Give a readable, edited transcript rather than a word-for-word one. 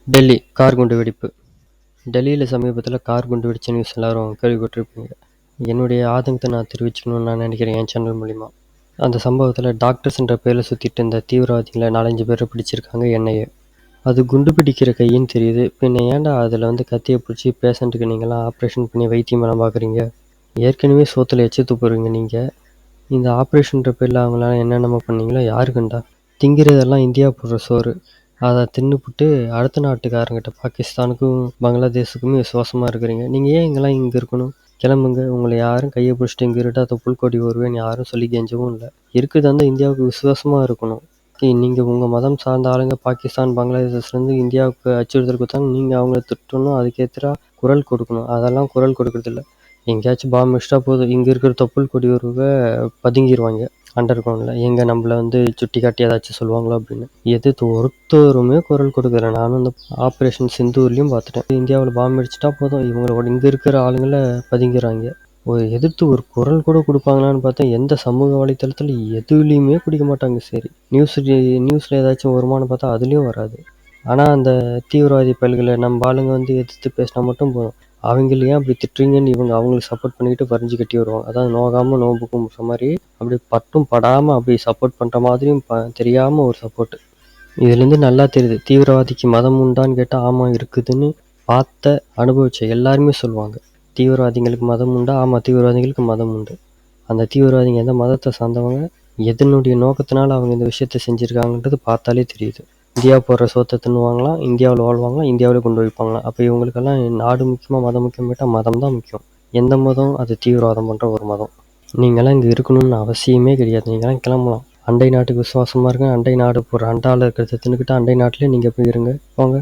Delhi car குண்டு வெடிப்பு. டெல்லியில் சமீபத்தில் கார் குண்டு வெடிச்ச நியூஸ் எல்லாரும் கேள்விப்பட்டிருப்பீங்க. என்னுடைய ஆதங்கத்தை நான் தெரிவிச்சுக்கணும்னு நான் நினைக்கிறேன் என் சேனல் மூலிமா. அந்த சம்பவத்தில் டாக்டர்ஸ்ன்ற பேரில் சுற்றிட்டு இருந்த தீவிரவாதிகளை 4-5 பேரை பிடிச்சிருக்காங்க என்ஐஏ. அது குண்டு பிடிக்கிற கையின்னு தெரியுது. பின்ன ஏன்டா அதில் கத்தியை பிடிச்சி பேஷண்ட்டுக்கு நீங்களாம் ஆப்ரேஷன் பண்ணி வைத்தியம் பண்ண பார்க்குறீங்க? ஏற்கனவே சோத்தில் எச்சு துப்புறீங்க நீங்கள். இந்த ஆப்ரேஷன்ற பேரில் அவங்களால என்னென்னமோ பண்ணீங்களோ யாரு கண்டா? திங்கிறதெல்லாம் இந்தியா போடுற சோறு. அதை தின்னுப்புட்டு அடுத்த நாட்டுக்காரங்கிட்ட பாகிஸ்தானுக்கும் பங்களாதேஷுக்குமே விசுவாசமாக இருக்கிறீங்க. நீங்கள் ஏன் இங்கெல்லாம் இங்கே இருக்கணும்? கிளம்புங்க. உங்களை யாரும் கையை பிடிச்சிட்டு இங்கே இருட்டா தொப்புள் வருவேன்னு யாரும் சொல்லி கெஞ்சவும் இல்லை. இருக்குது அந்த இந்தியாவுக்கு விசுவாசமாக இருக்கணும். நீங்கள் உங்கள் மதம் சார்ந்த ஆளுங்க பாகிஸ்தான் பங்களாதேஷ்லேருந்து இந்தியாவுக்கு அச்சுறுத்தல் கொடுத்தாங்க. நீங்கள் அவங்கள திட்டணும், அதுக்கேற்ற குரல் கொடுக்கணும். அதெல்லாம் குரல் கொடுக்கறதில்ல. எங்கேயாச்சும் பாம்பு வச்சிட்டா போதும், இங்கே இருக்கிற தொப்புள் கொடி உருவை பதுங்கிடுவாங்க அண்டர் கிரவுண்டில். எங்கே நம்மளை சுட்டி காட்டி ஏதாச்சும் சொல்லுவாங்களோ அப்படின்னு. எதிர்த்து ஒருத்தருமே குரல் கொடுக்கல. நானும் இந்த ஆப்ரேஷன் சிந்தூர்லேயும் பார்த்துட்டேன். இந்தியாவில் பாம்பு அடிச்சிட்டா போதும், இவங்களோட இங்கே இருக்கிற ஆளுங்களை பதுங்கிறாங்க. எதிர்த்து ஒரு குரல் கூட கொடுப்பாங்களான்னு பார்த்தா எந்த சமூக வலைத்தளத்தில் எதுலேயுமே பிடிக்க மாட்டாங்க. சரி, நியூஸில் ஏதாச்சும் வருமானு பார்த்தா அதுலேயும் வராது. ஆனால் அந்த தீவிரவாதி பயல்களை நம்ம ஆளுங்க எதிர்த்து பேசினா மட்டும் போதும், அவங்கள ஏன் அப்படி திட்டுறீங்கன்னு இவங்க அவங்களுக்கு சப்போர்ட் பண்ணிக்கிட்டு வரைஞ்சி கட்டி வருவாங்க. அதாவது நோகாமல் நோம்புக்கும் மாதிரி அப்படி பட்டும் படாமல் அப்படி சப்போர்ட் பண்ணுற மாதிரியும் தெரியாமல் ஒரு சப்போர்ட்டு. இதுலேருந்து நல்லா தெரியுது, தீவிரவாதிக்கு மதம் உண்டான்னு கேட்டால் ஆமாம் இருக்குதுன்னு பார்த்த அனுபவிச்ச எல்லாருமே சொல்லுவாங்க. தீவிரவாதிகளுக்கு மதம் உண்டா? ஆமாம், தீவிரவாதிகளுக்கு மதம் உண்டு. அந்த தீவிரவாதிங்க எந்த மதத்தை சார்ந்தவங்க, எதனுடைய நோக்கத்தினால அவங்க இந்த விஷயத்த செஞ்சுருக்காங்கன்றது பார்த்தாலே தெரியுது. இந்தியா போடுற சோத்தை தின்னுவாங்களாம், இந்தியாவில் வாழ்வாங்களாம், இந்தியாவில் கொண்டு வைப்பாங்களாம். அப்போ இவங்களுக்கெல்லாம் நாடு முக்கியமாக மதம் முக்கியம் கேட்டால் மதம் தான் முக்கியம். எந்த மதம்? அது தீவிரவாதம் பண்ணுற ஒரு மதம். நீங்களாம் இங்கே இருக்கணும்னு அவசியமே கிடையாது. நீங்களாம் கிளம்பலாம். அண்டை நாட்டுக்கு விசுவாசமாக இருங்க. அண்டை நாடு போகிற அண்டாவில் இருக்கிறத தின்னுக்கிட்டு அண்டை நாட்டிலே நீங்கள் போய் இருங்க, போங்க.